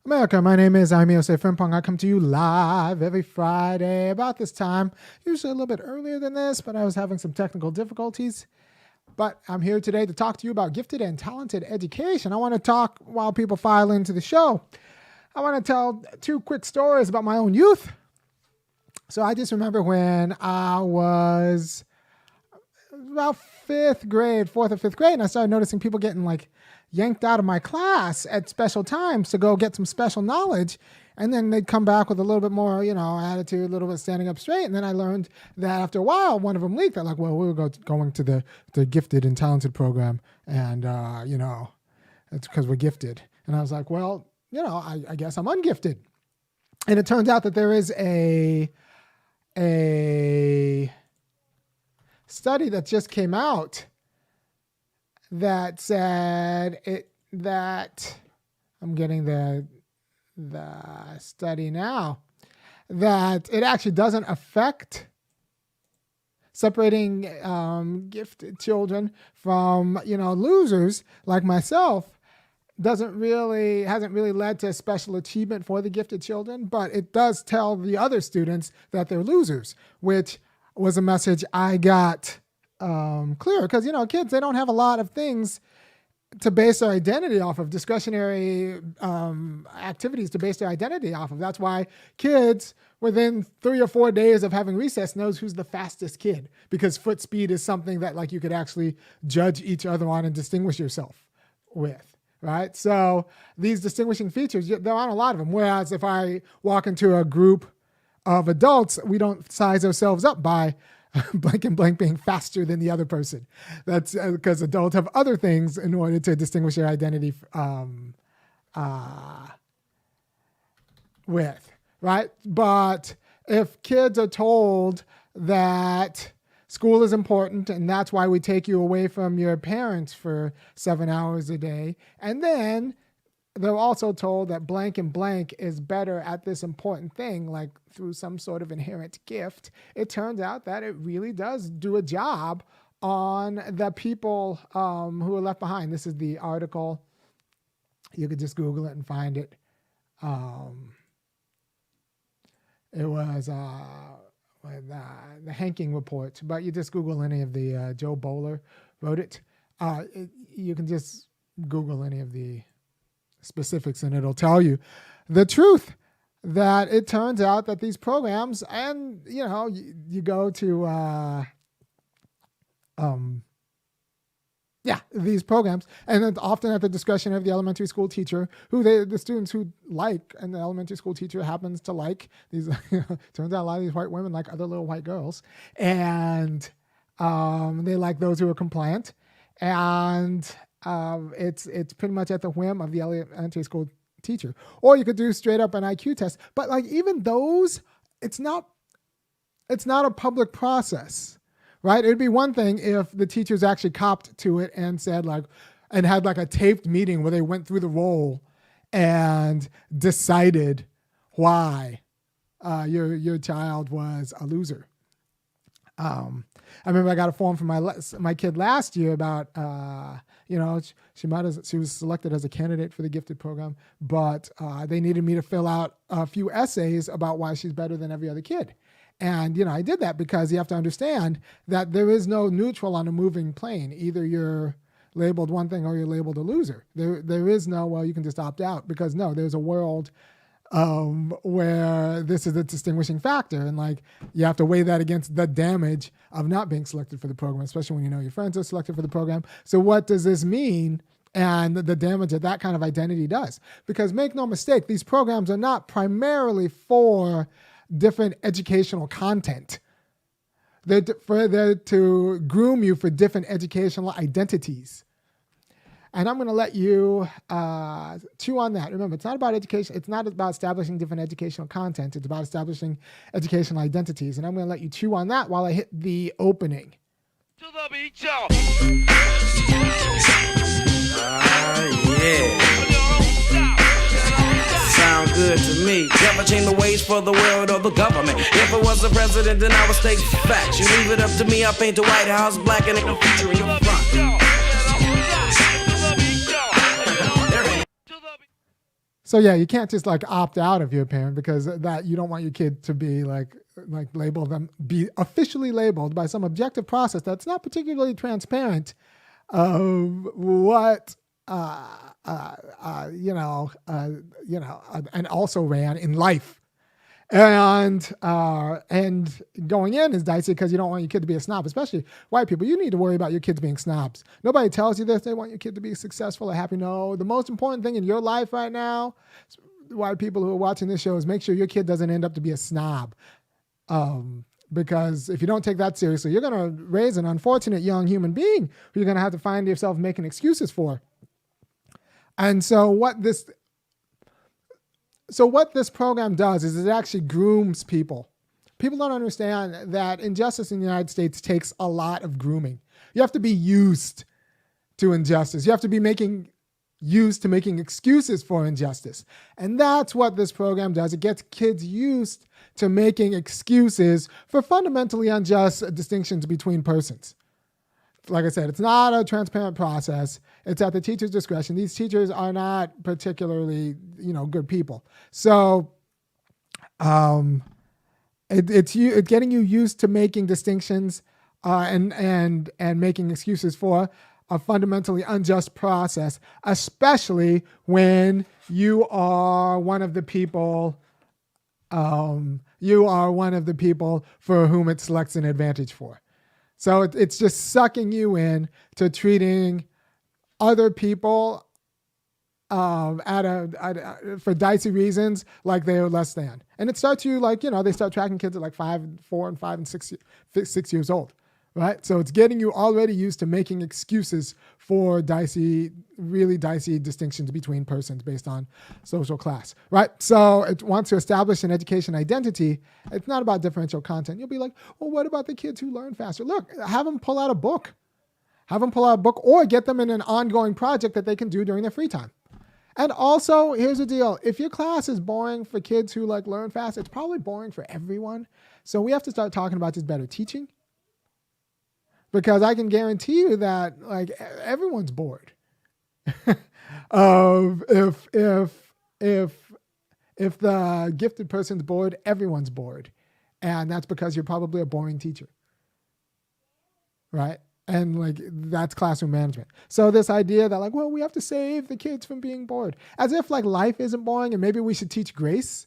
America, my name is Osei-Frimpong. I come to you live every Friday about this time, usually a little bit earlier than this, but I was having some technical difficulties. But I'm here today to talk to you about gifted and talented education. I want to talk while people file into the show. I want to tell two quick stories about my own youth. So I just remember when I was about fourth or fifth grade, and I started noticing people getting yanked out of my class at special times to go get some special knowledge. And then they'd come back with a little bit more, attitude, a little bit standing up straight. And then I learned that after a while, one of them leaked that we were going to the gifted and talented program. And, it's because we're gifted. And I was like, well, I guess I'm ungifted. And it turns out that there is a study that just came out that said that I'm getting the study now, that it actually doesn't affect separating gifted children from losers like myself. Hasn't really led to special achievement for the gifted children, but it does tell the other students that they're losers, which was a message I got clear, because kids, they don't have a lot of things to base their identity off of, discretionary activities to base their identity off of. That's why kids within 3 or 4 days of having recess knows who's the fastest kid, because foot speed is something that you could actually judge each other on and distinguish yourself with, right? So these distinguishing features, there aren't a lot of them. Whereas if I walk into a group of adults, we don't size ourselves up by blank and blank being faster than the other person. That's because adults have other things in order to distinguish their identity with, right? But if kids are told that school is important and that's why we take you away from your parents for 7 hours a day, and then they're also told that blank and blank is better at this important thing, through some sort of inherent gift, it turns out that it really does do a job on the people who are left behind. This is the article. You could just Google it and find it. It was the Hanking Report, but you just Google any of the, Joe Bowler wrote it. You can just Google any of the specifics and it'll tell you the truth, that it turns out that these programs, and you go to these programs, and then often at the discretion of the elementary school teacher, who the students who like, and the elementary school teacher happens to like these. Turns out a lot of these white women like other little white girls, and they like those who are compliant, and it's pretty much at the whim of the elementary school teacher. Or you could do straight up an IQ test. But even those, it's not a public process, right? It'd be one thing if the teachers actually copped to it and said and had a taped meeting where they went through the roll and decided why your child was a loser. I remember I got a form from my kid last year about, she was selected as a candidate for the gifted program, but they needed me to fill out a few essays about why she's better than every other kid. And, I did that because you have to understand that there is no neutral on a moving plane. Either you're labeled one thing or you're labeled a loser. There is no, well, you can just opt out, because no, there's a world where this is a distinguishing factor, and you have to weigh that against the damage of not being selected for the program, especially when your friends are selected for the program. So what does this mean, and the damage that kind of identity does? Because make no mistake, these programs are not primarily for different educational content. They're to groom you for different educational identities. And I'm going to let you chew on that. Remember, it's not about education. It's not about establishing different educational content. It's about establishing educational identities. And I'm going to let you chew on that while I hit the opening. To the beat, yo. Yeah. Sound good to me. Never change the ways for the world or the government. If I was the president, then I would state facts. You leave it up to me, I paint the White House black and ain't no future in your front. So yeah, you can't just like opt out of your parent because that you don't want your kid to be like label them, be officially labeled by some objective process that's not particularly transparent of what and also ran in life. And going in is dicey because you don't want your kid to be a snob, especially white people. You need to worry about your kids being snobs. Nobody tells you this. They want your kid to be successful or happy. No, the most important thing in your life right now, white people who are watching this show, is make sure your kid doesn't end up to be a snob. Because if you don't take that seriously, you're going to raise an unfortunate young human being who you're going to have to find yourself making excuses for. And so what this program does is it actually grooms people. People don't understand that injustice in the United States takes a lot of grooming. You have to be used to injustice. You have to be used to making excuses for injustice. And that's what this program does. It gets kids used to making excuses for fundamentally unjust distinctions between persons. Like I said, it's not a transparent process. It's at the teacher's discretion. These teachers are not particularly, good people. So it's getting you used to making distinctions and making excuses for a fundamentally unjust process, especially when you are one of the people for whom it selects an advantage for. So it's just sucking you in to treating other people for dicey reasons like they are less than. And it starts you they start tracking kids at 4, 5, and 6 years old, right? So it's getting you already used to making excuses for really dicey distinctions between persons based on social class, right? So it wants to establish an education identity. It's not about differential content. You'll be like, well, what about the kids who learn faster? Look, have them pull out a book. Or get them in an ongoing project that they can do during their free time. And also, here's the deal. If your class is boring for kids who learn fast, it's probably boring for everyone. So we have to start talking about just better teaching. Because I can guarantee you that everyone's bored. If the gifted person's bored, everyone's bored. And that's because you're probably a boring teacher. Right? And that's classroom management. So this idea that we have to save the kids from being bored, as if life isn't boring and maybe we should teach grace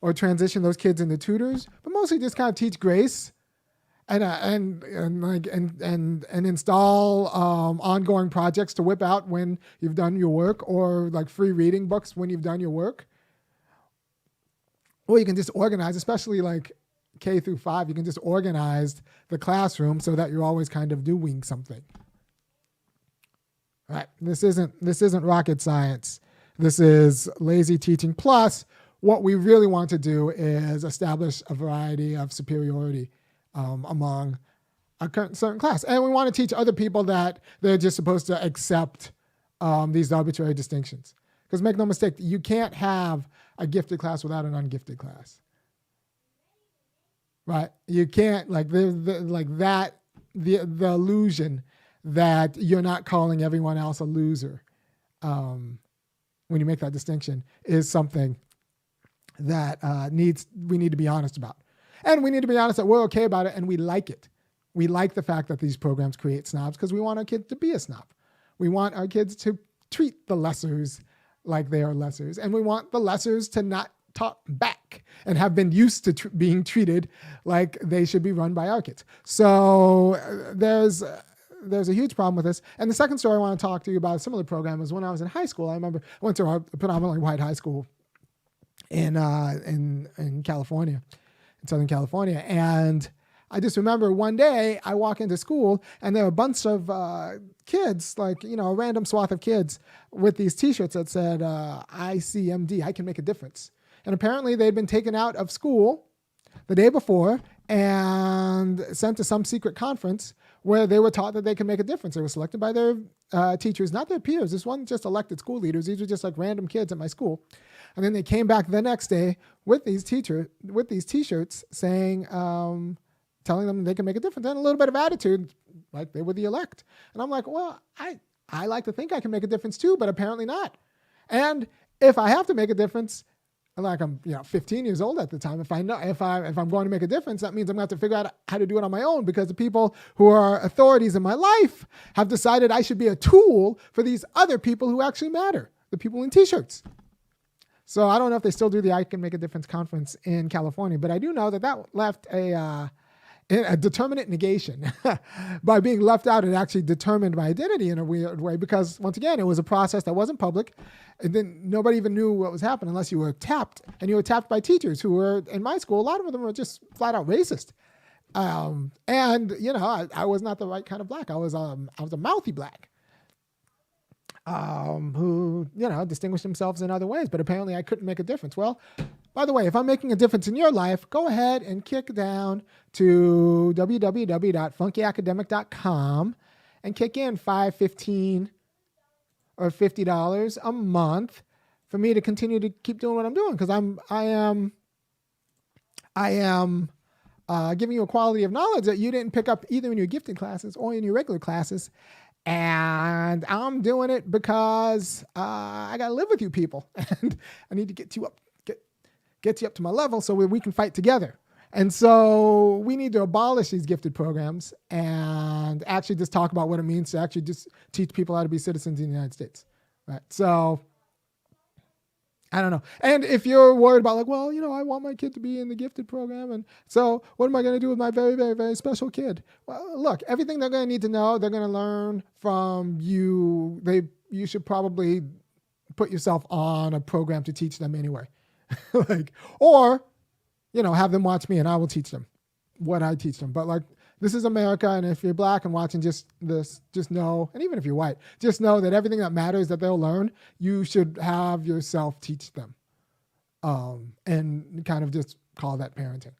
or transition those kids into tutors, but mostly just kind of teach grace and install ongoing projects to whip out when you've done your work, or free reading books when you've done your work. Or you can just organize, especially K through 5, you can just organize the classroom so that you're always kind of doing something. All right. This isn't rocket science. This is lazy teaching. Plus, what we really want to do is establish a variety of superiority among a certain class. And we want to teach other people that they're just supposed to accept these arbitrary distinctions. Because make no mistake, you can't have a gifted class without an ungifted class. Right? You can't the illusion that you're not calling everyone else a loser when you make that distinction is something that we need to be honest about. And we need to be honest that we're okay about it and we like it. We like the fact that these programs create snobs because we want our kids to be a snob. We want our kids to treat the lessers like they are lessers. And we want the lessers to not talk back and have been used to being treated like they should be run by our kids. So there's a huge problem with this. And the second story I want to talk to you about, a similar program, was when I was in high school. I remember I went to a predominantly white high school in California, in Southern California. And I just remember one day I walk into school and there were a bunch of kids, a random swath of kids with these T-shirts that said, ICMD, I can make a difference. And apparently they'd been taken out of school the day before and sent to some secret conference where they were taught that they can make a difference. They were selected by their teachers, not their peers. This wasn't just elected school leaders. These were just random kids at my school. And then they came back the next day with these T-shirts saying, telling them they can make a difference, and a little bit of attitude, like they were the elect. And I'm like, well, I like to think I can make a difference too, but apparently not. And if I have to make a difference, like I'm 15 years old at the time, if I'm going to make a difference, that means I'm going to have to figure out how to do it on my own, because the people who are authorities in my life have decided I should be a tool for these other people who actually matter, the people in t-shirts. So I don't know if they still do the I Can Make a Difference conference in California, but I do know that left a determinate negation. By being left out, it actually determined my identity in a weird way, because once again, it was a process that wasn't public. And then nobody even knew what was happening unless you were tapped, and you were tapped by teachers who were, in my school, a lot of them were just flat out racist. And I was not the right kind of black. I was a mouthy black. Who distinguished themselves in other ways, but apparently I couldn't make a difference. Well, by the way, if I'm making a difference in your life, go ahead and kick down to www.funkyacademic.com and kick in $5, $15, or $50 a month for me to continue to keep doing what I'm doing, because I am giving you a quality of knowledge that you didn't pick up either in your gifted classes or in your regular classes. And I'm doing it because I got to live with you people, and I need to get you up to my level so we can fight together. And so we need to abolish these gifted programs and actually just talk about what it means to actually just teach people how to be citizens in the United States. Right. So I don't know. And if you're worried about I want my kid to be in the gifted program, and so what am I going to do with my very, very, very special kid? Well, look, everything they're going to need to know, they're going to learn from you. You should probably put yourself on a program to teach them anyway. Or have them watch me and I will teach them what I teach them. But this is America, and if you're black and watching just know, and even if you're white, just know that everything that matters that they'll learn, you should have yourself teach them. And kind of just call that parenting,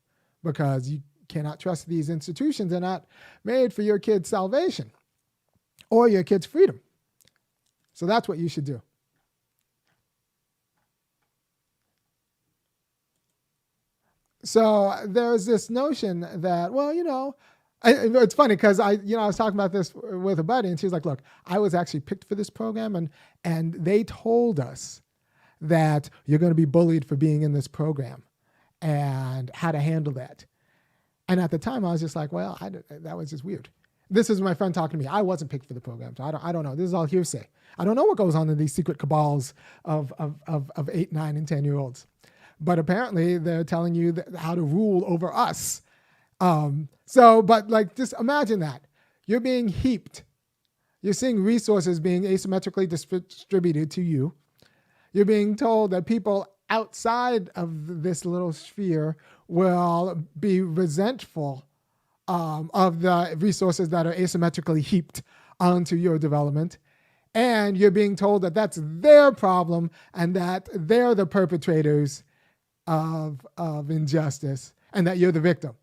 because you cannot trust these institutions. They're not made for your kid's salvation or your kid's freedom. So that's what you should do. So there's this notion that, it's funny because I was talking about this with a buddy, and she was like, look, I was actually picked for this program, and they told us that you're going to be bullied for being in this program and how to handle that. And at the time I was just like, that was just weird. This is my friend talking to me. I wasn't picked for the program, so I don't know. This is all hearsay. I don't know what goes on in these secret cabals of 8, 9, and 10-year-olds. But apparently they're telling you how to rule over us. Just imagine that. You're being heaped. You're seeing resources being asymmetrically distributed to you. You're being told that people outside of this little sphere will be resentful of the resources that are asymmetrically heaped onto your development. And you're being told that that's their problem and that they're the perpetrators of injustice, and that you're the victim,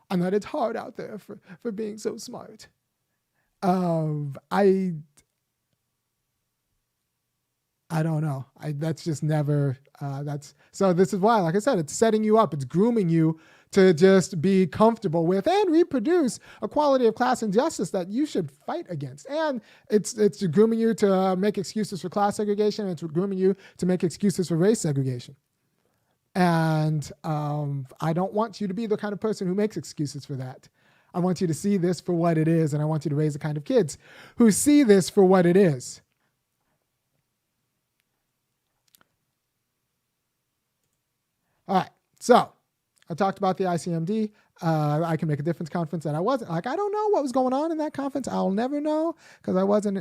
and that it's hard out there for being so smart. I don't know. That's just never. So this is why, like I said, it's setting you up. It's grooming you to just be comfortable with and reproduce a quality of class injustice that you should fight against. And it's grooming you to make excuses for class segregation. And it's grooming you to make excuses for race segregation. And I don't want you to be the kind of person who makes excuses for that. I want you to see this for what it is, and I want you to raise the kind of kids who see this for what it is. All right, so I talked about the ICMD, I Can Make a Difference conference, and I don't know what was going on in that conference. I'll never know, because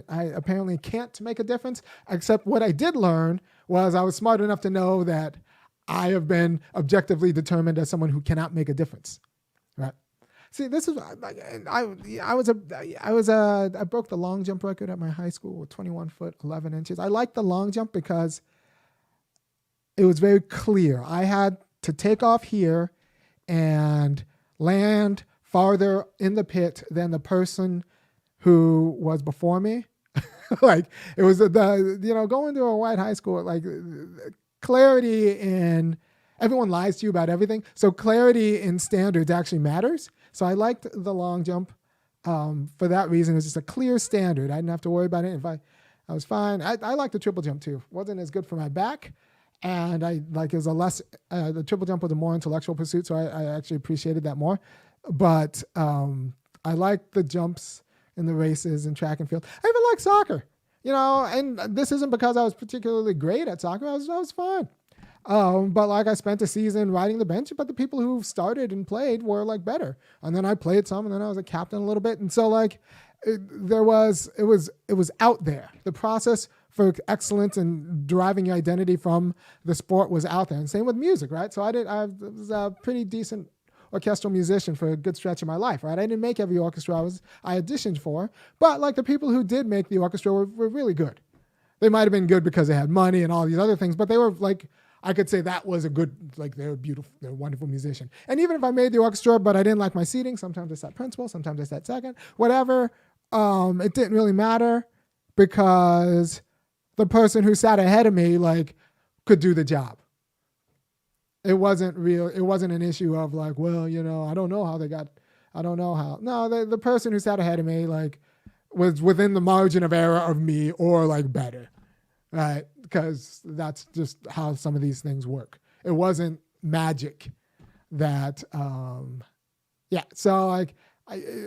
I apparently can't make a difference, except what I did learn was I was smart enough to know that I have been objectively determined as someone who cannot make a difference, right? See, this is I broke the long jump record at my high school with 21 foot 11 inches. I liked the long jump because it was very clear. I had to take off here and land farther in the pit than the person who was before me. It was going to a white high school, clarity in, everyone lies to you about everything. So clarity in standards actually matters. So I liked the long jump for that reason. It was just a clear standard. I didn't have to worry about it. If I was fine. I like the triple jump too. Wasn't as good for my back. And I like, it was a less, the triple jump was a more intellectual pursuit. So I actually appreciated that more. But I like the jumps in the races and track and field. I even like soccer, and this isn't because I was particularly great at soccer. I was fine. But like I spent a season riding the bench, but the people who started and played were like better. And then I played some, and then I was a captain a little bit. And so like it was out there. The process for excellence and deriving your identity from the sport was out there. And same with music, right? So I was a pretty decent orchestral musician for a good stretch of my life, right? I didn't make every orchestra I auditioned for, but like the people who did make the orchestra were really good. They might have been good because they had money and all these other things, but they were like, I could say that was a good, like they're beautiful, they're a wonderful musician. And even if I made the orchestra, but I didn't like my seating, sometimes I sat principal, sometimes I sat second, whatever, it didn't really matter because the person who sat ahead of me like could do the job. It wasn't an issue of like, well, I don't know how. No, the person who sat ahead of me like was within the margin of error of me or like better, right? Because that's just how some of these things work. It wasn't magic that, So like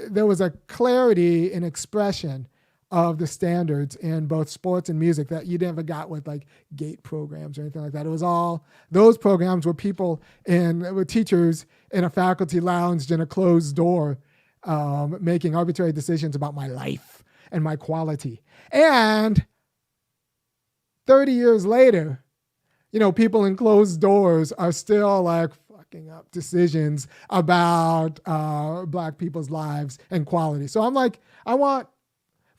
there was a clarity in expression of the standards in both sports and music that you never got with like GATE programs or anything like that. It was all, those programs were were teachers in a faculty lounge in a closed door, making arbitrary decisions about my life and my quality. And 30 years later, people in closed doors are still like fucking up decisions about Black people's lives and quality. So I'm like,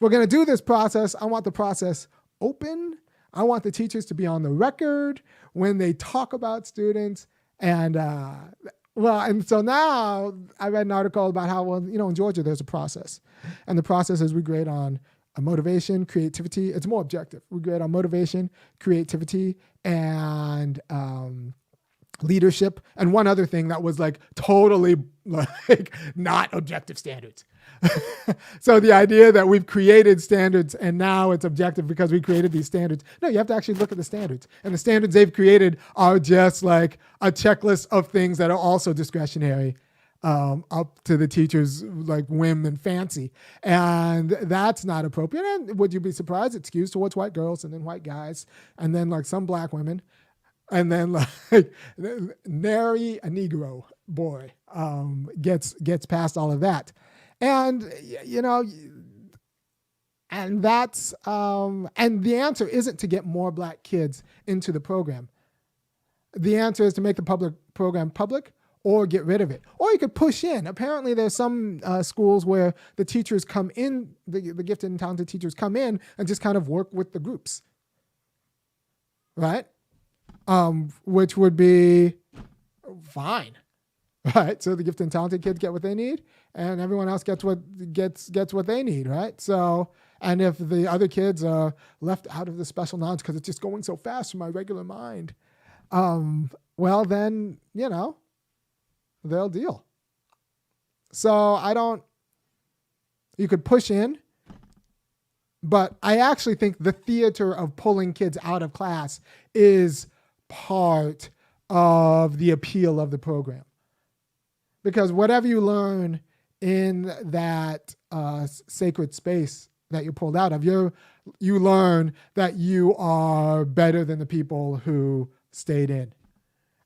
we're going to do this process. I want the process open. I want the teachers to be on the record when they talk about students. And so now I read an article about how, in Georgia, there's a process. And the process is we grade on motivation, creativity. It's more objective. We grade on motivation, creativity, and leadership. And one other thing that was like totally like not objective standards. So the idea that we've created standards and now it's objective because we created these standards. No, you have to actually look at the standards. And the standards they've created are just like a checklist of things that are also discretionary, up to the teacher's like whim and fancy. And that's not appropriate. And would you be surprised? It skews towards white girls and then white guys and then like some Black women. And then like nary a Negro boy gets past all of that. And, and that's, and the answer isn't to get more Black kids into the program. The answer is to make the program public or get rid of it. Or you could push in. Apparently there's some schools where the teachers come in, the gifted and talented teachers come in and just kind of work with the groups, right? Which would be fine. Right, so the gifted and talented kids get what they need, and everyone else gets what they need, right? So, and if the other kids are left out of the special knowledge because it's just going so fast for my regular mind, well then they'll deal. So you could push in, but I actually think the theater of pulling kids out of class is part of the appeal of the program. Because whatever you learn in that sacred space that you're pulled out of, you learn that you are better than the people who stayed in.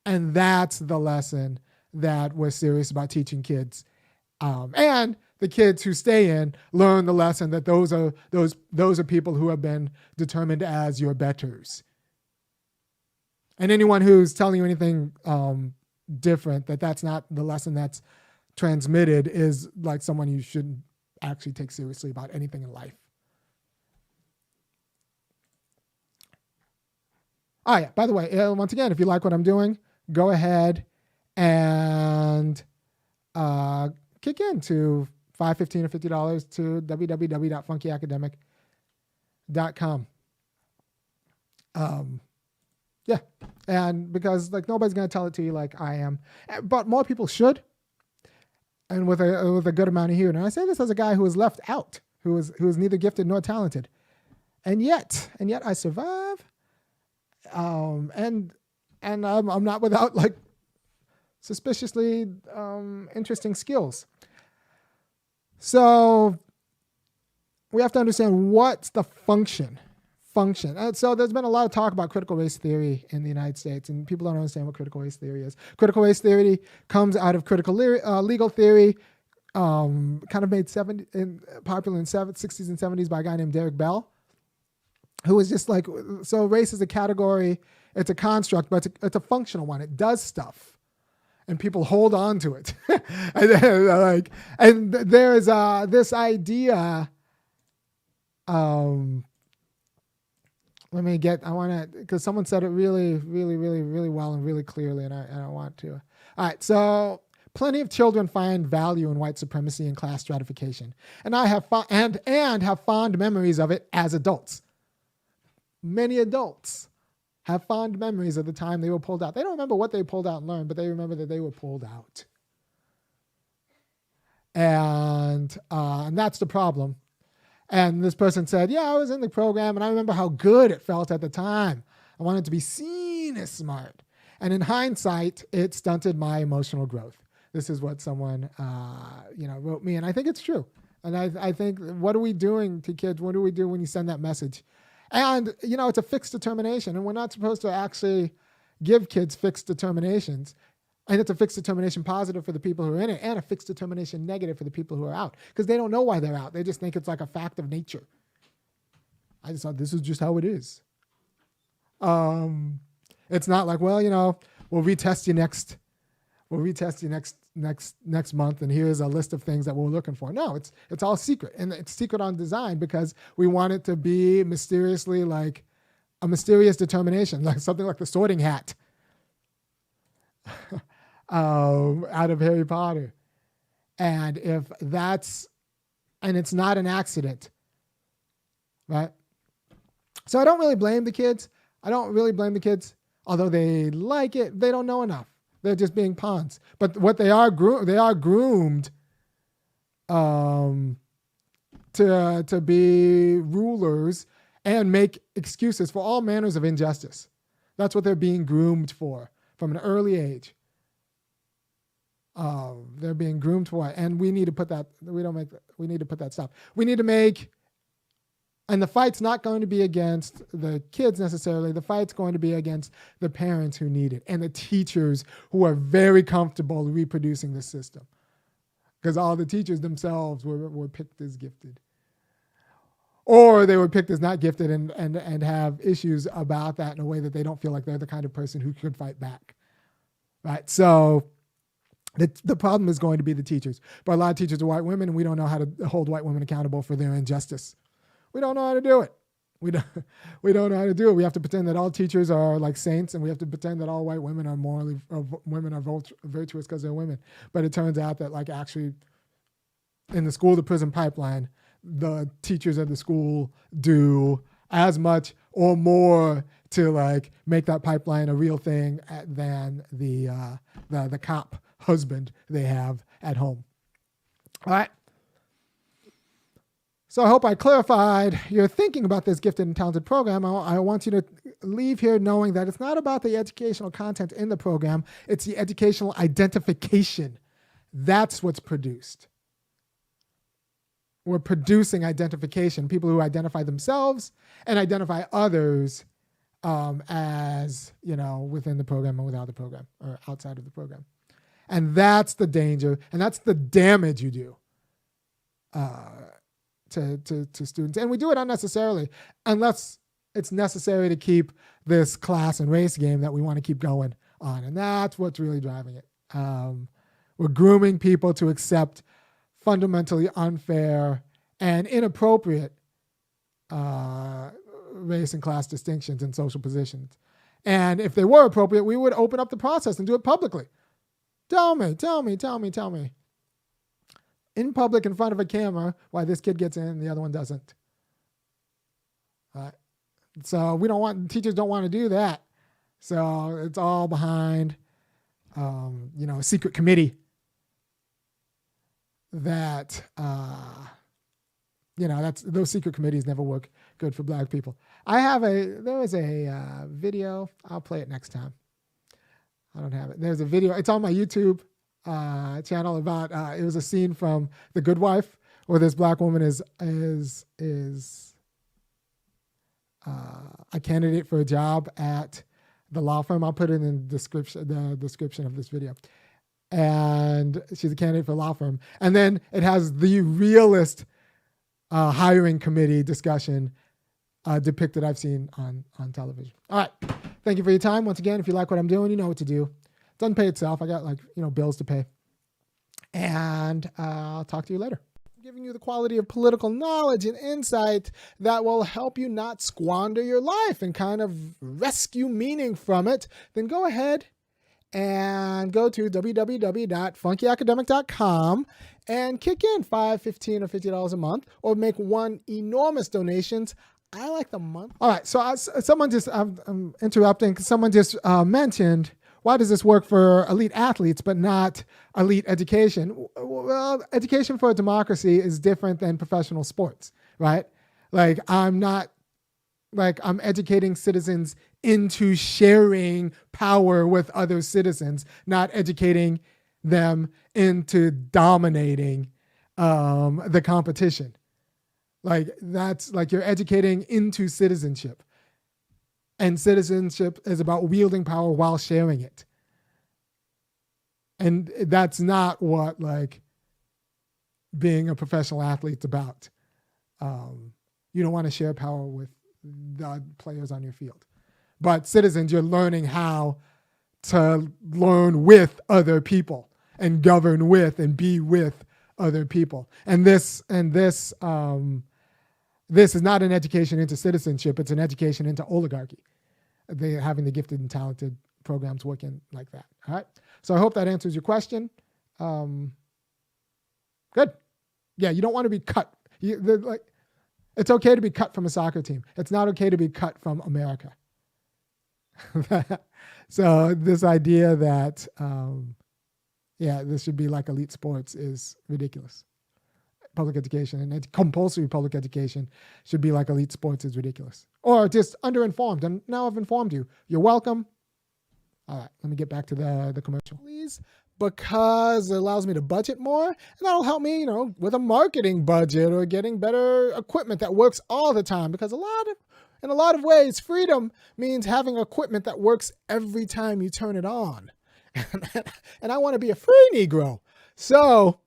And that's the lesson that we're serious about teaching kids. And the kids who stay in learn the lesson that those are people who have been determined as your betters. And anyone who's telling you anything different, that's not the lesson that's transmitted, is like someone you shouldn't actually take seriously about anything in life. Oh yeah, by the way, once again, if you like what I'm doing, go ahead and kick in to $5, $15, or $50 to www.funkyacademic.com. Yeah, and because like nobody's gonna tell it to you like I am, but more people should, and with a good amount of humor. And I say this as a guy who was left out, who was neither gifted nor talented, and yet I survive. And I'm not without like suspiciously interesting skills. So we have to understand what's the function. And so there's been a lot of talk about critical race theory in the United States, and people don't understand what critical race theory is. Critical race theory comes out of critical legal theory, kind of made popular in the 60s and 70s by a guy named Derek Bell, who was just like, so race is a category, it's a construct, but it's a functional one. It does stuff, and people hold on to it. and there is this idea. Because someone said it really, really, really, really well and really clearly, and I want to. All right, so plenty of children find value in white supremacy and class stratification, and I have have fond memories of it as adults. Many adults have fond memories of the time they were pulled out. They don't remember what they pulled out and learned, but they remember that they were pulled out, and that's the problem. And this person said, yeah, I was in the program and I remember how good it felt at the time. I wanted to be seen as smart. And in hindsight, it stunted my emotional growth. This is what someone, wrote me. And I think it's true. And I think, what are we doing to kids? What do we do when you send that message? And, it's a fixed determination. And we're not supposed to actually give kids fixed determinations. And it's a fixed determination positive for the people who are in it and a fixed determination negative for the people who are out, because they don't know why they're out. They just think it's like a fact of nature. I just thought this is just how it is. It's not like, well, we'll retest you next month, and here's a list of things that we're looking for. No, it's all secret, and it's secret on design because we want it to be mysteriously like a mysterious determination, like something like the Sorting Hat. Out of Harry Potter. And it's not an accident, right? So I don't really blame the kids. Although they like it, they don't know enough. They're just being pawns. But what they are groomed to be rulers and make excuses for all manners of injustice. That's what they're being groomed for from an early age. They're being groomed for it, and we need to put that. We need to put that stop. We need to make, and the fight's not going to be against the kids necessarily. The fight's going to be against the parents who need it and the teachers who are very comfortable reproducing the system, because all the teachers themselves were picked as gifted, or they were picked as not gifted and have issues about that in a way that they don't feel like they're the kind of person who could fight back, right? So the problem is going to be the teachers. But a lot of teachers are white women, and we don't know how to hold white women accountable for their injustice. We don't know how to do it. We don't know how to do it. We have to pretend that all teachers are like saints, and we have to pretend that all white women are virtuous because they're women. But it turns out that like actually in the school to prison pipeline, the teachers at the school do as much or more to like make that pipeline a real thing than the cop husband they have at home. All right. So I hope I clarified your thinking about this gifted and talented program. I want you to leave here knowing that it's not about the educational content in the program. It's the educational identification. That's what's produced. We're producing identification, people who identify themselves and identify others as, within the program and without the program or outside of the program. And that's the danger, and that's the damage you do to students. And we do it unnecessarily, unless it's necessary to keep this class and race game that we want to keep going on. And that's what's really driving it. We're grooming people to accept fundamentally unfair and inappropriate race and class distinctions in social positions. And if they were appropriate, we would open up the process and do it publicly. Tell me. In public, in front of a camera, why this kid gets in and the other one doesn't. So teachers don't want to do that. So it's all behind, a secret committee that, those secret committees never work good for black people. There was a video. I'll play it next time. I don't have it. There's a video. It's on my YouTube channel about, it was a scene from The Good Wife where this black woman is a candidate for a job at the law firm. I'll put it in the description of this video. And she's a candidate for a law firm. And then it has the realest hiring committee discussion depicted I've seen on television. All right. Thank you for your time. Once again, if you like what I'm doing, you know what to do. It doesn't pay itself. I got bills to pay. And I'll talk to you later. Giving you the quality of political knowledge and insight that will help you not squander your life and kind of rescue meaning from it, then go ahead and go to www.funkyacademic.com and kick in $5, $15, or $50 a month, or make one enormous donations. I like the month. All right. So I'm interrupting because someone just mentioned, why does this work for elite athletes but not elite education? Well, education for a democracy is different than professional sports, right? I'm educating citizens into sharing power with other citizens, not educating them into dominating the competition. That's you're educating into citizenship. And citizenship is about wielding power while sharing it. And that's not what being a professional athlete's about. You don't want to share power with the players on your field. But citizens, you're learning how to learn with other people and govern with and be with other people. And this is not an education into citizenship. It's an education into oligarchy. They're having the gifted and talented programs working like that. All right. So I hope that answers your question. Good. Yeah, you don't want to be cut. It's okay to be cut from a soccer team. It's not okay to be cut from America. So this idea that, this should be like elite sports is ridiculous. Public education and compulsory public education should be like elite sports is ridiculous. Or just underinformed. And now I've informed you. You're welcome. All right, let me get back to the commercial. Please, because it allows me to budget more, and that'll help me, with a marketing budget or getting better equipment that works all the time. Because in a lot of ways, freedom means having equipment that works every time you turn it on. And I want to be a free Negro. So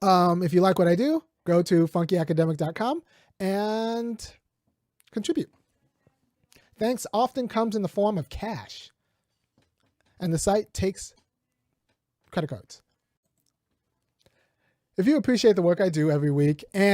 if you like what I do, go to funkyacademic.com and contribute. Thanks often comes in the form of cash. And the site takes credit cards. If you appreciate the work I do every week and